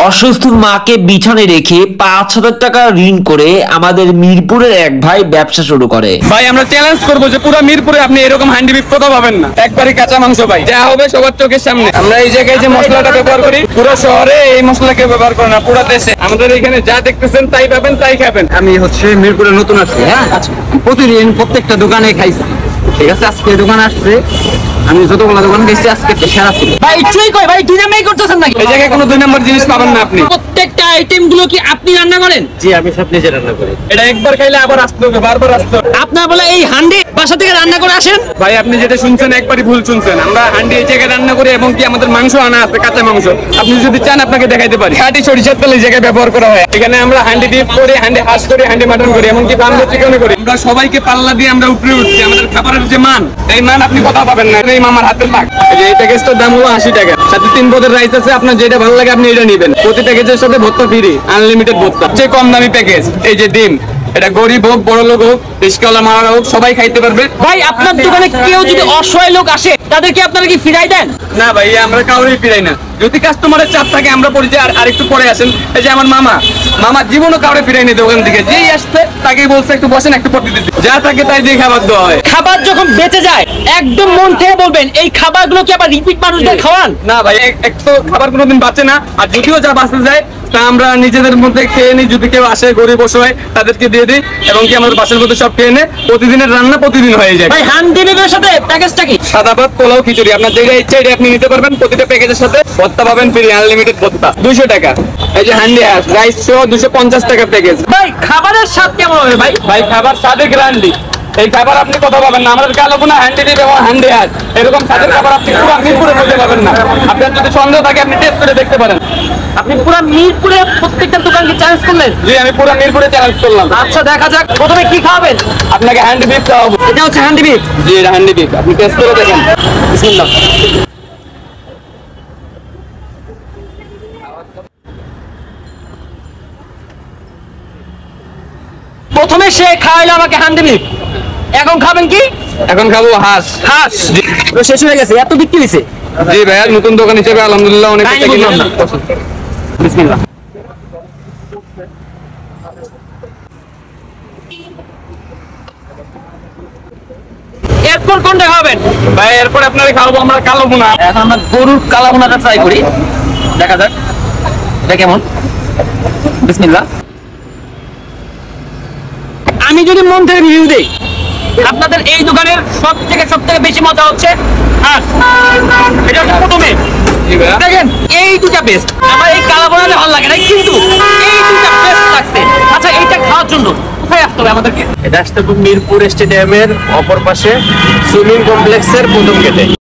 অসুস্থ মাকে বিছানায় রেখে ৫,০০০ টাকা ঋণ করে আমাদের মিরপুরের এক ভাই ব্যবসা শুরু করে। ভাই আমরা চ্যালেঞ্জ করবো যে পুরো মিরপুরে আপনি এরকম হান্ডি বিফ কোথাও পাবেন না, একবারই কাঁচা মাংস ভাই, যা হবে সবার চোখের সামনে। আমরা এই জায়গায় যে মশলাটা ব্যবহার করি পুরো শহরে এই মশলা কেউ ব্যবহার করে না, পুরো দেশে আমাদের এখানে যা দেখতেছেন তাই পাবেন তাই খাবেন। আমি মিরপুরে নতুন আসছি, হ্যাঁ প্রতিদিন প্রত্যেকটা দোকানে খাইছি, ঠিক আছে। আজকে দোকানে আসছে, আমি যতগুলো দোকান গেছি আজকে সেরা ছিল। ভাই একটুই কই ভাই, দুই নাম্বারই করতেছেন নাকি? এই জায়গায় কোনো দুই নম্বর জিনিস পাবেন না আপনি। প্রত্যেকটা আইটেম গুলো কি আপনি রান্না করেন? জি আমি সব নিজে রান্না করি। এটা একবার খাইলে আবার আসতে হবে, বারবার আসতে হবে। আপনার বলে এই হান্ডি বাসা থেকে রান্না করে আসেন? ভাই আপনি যেটা শুনছেন একবারই ভুল শুনছেন। আমরা হান্ডি এই জায়গায় রান্না করি এবং কি আমাদের মাংস আনা আছে, কাঁচা মাংস। আপনি যদি চান আপনাকে দেখাইতে পারি। খাঁটি সরিষার তেল এই জায়গায় ব্যবহার করা হয়। এখানে আমরা হান্ডি বিফ করি, হান্ডি হাঁস করি, হান্ডি মাটন করি, এমনকি বাংলা চিকেন করি। আমরা সবাইকে পাল্লা দিয়ে আমরা উপরে উঠছি। আমাদের খাবারের যে মান, এই মান আপনি কথা পাবেন না। এই মামার হাতের পাক। এই প্যাকেজটার দাম হলো 80 টাকা, সাথে 3 পদের রাইস আছে। আপনার যেটা ভালো লাগে আপনি এটা নেবেন। প্রতি প্যাকেজের সাথে ভর্তা ফ্রি, আনলিমিটেড ভর্তা। যে কম দামি প্যাকেজ এই যে ডিম, এটা গরিব হোক বড় লোক হোক রিস্কাওয়ালা মারা হোক সবাই খাইতে পারবে। ভাই আপনার দোকানে কেউ যদি অসহায় লোক আসে তাদেরকে আপনারা কি ফিরাই দেন? না ভাই আমরা কাউরেই ফিরাই না। যদি কাস্টমারের চাপ থাকে আমরা পরিচয় আর একটু পরে আসেন। এই যে আমার মামা জীবনও কাউরে ফিরাই নিতে ওখান থেকে, যেই আসছে তাকেই বলছে একটু বসেন, একটু পড়তে দিতে, যা থাকে তাই দিয়ে খাবার দেওয়া হয়। খাবার যখন বেঁচে যায় একদম মন থেকে বলবেন এই খাবারগুলো কি আবার রিপিট মানুষদের খাওয়ান? না ভাই এক তো খাবার কোনোদিন বাঁচে না, আর যদিও যা বাঁচতে যায় তা আমরা নিজেদের মধ্যে খেয়ে নিই। যদি কেউ আসে গরিব অসহায় তাদেরকে দিয়ে দিই, এবং কি আমাদের বাসার মধ্যে সব খেয়ে নেয়। প্রতিদিনের রান্না প্রতিদিন হয়ে যায়। ভাই হান্ডি বিফের সাথে প্যাকেজটা কি? সাদা ভাত, পোলাও, খিচুড়ি, আপনার যেটা ইচ্ছা এটা আপনি নিতে পারবেন। প্রতিটা প্যাকেজের সাথে ভর্তা পাবেন ফ্রি, আনলিমিটেড ভর্তা 200 টাকা। এই যে হান্ডি হাঁস রাইস সহ 250 টাকা প্যাকেজ। ভাই খাবারের স্বাদ কেমন হবে ভাই? ভাই খাবার স্বাদে গ্যারান্টি। এই খাবার আপনি কোথাও পাবেন না। আমাদের কালো বোনা হান্ডি ডিপ এবং হান্ডি হাঁস এরকম স্বাদের খাবার আপনি পুরো মিরপুরে খুঁজে পাবেন না। আপনার যদি সন্দেহ থাকে আপনি টেস্ট করে দেখতে পারেন। আপনি পুরো মিরপুরে প্রত্যেকটা দোকানকে চ্যালেঞ্জ করলেন? জি আমি পুরো মিরপুরে চ্যালেঞ্জ করলাম। আচ্ছা দেখা যাক, প্রথমে কি খাওয়াবেন? আপনাকে হান্ডি বিফ খাওয়াবো। এটা হচ্ছে হান্ডি বিফ। জি এটা হান্ডি বিফ, আপনি টেস্ট করে দেখেন। বিসমিল্লাহ। প্রথমে সে খাওয়াইলো আমাকে হান্ডি বিফ, এখন খাবেন কি? এখন খাবো হাঁস। হাঁস তো শেষ হয়ে গেছে, এত বিক্রি হয়েছে? জি ভাইয়া নতুন দোকান হিসেবে আলহামদুলিল্লাহ অনেক তাই বুঝলাম না। বিসমিল্লাহ। এরপর কোনটা খাবেন? ভাই এরপর আপনারা খাওয়াবো আমরা কালো বোনা। এখন আমরা গরুর কালা ভুনাটা ট্রাই করি, দেখা যাক এটা কেমন। বিসমিল্লাহ। আমি যদি মন থেকে রিভিউ দেই, আপনাদের এই দোকানের সবথেকে বেশি মজা হচ্ছে হাঁস। এটা হচ্ছে প্রথমে। জি ভাইয়া। দেখেন এই দুটা বেস্ট। আমার এই কালা ভুনাটা ভালো লাগে না, কিন্তু এই দুটা বেস্ট লাগছে। আচ্ছা এইটা খাওয়ার জন্য কোথায় আসতে হবে আমাদেরকে? এটা আসতে মিরপুর স্টেডিয়ামের অপর পাশে সুইমিং কমপ্লেক্সের প্রথম গেটে।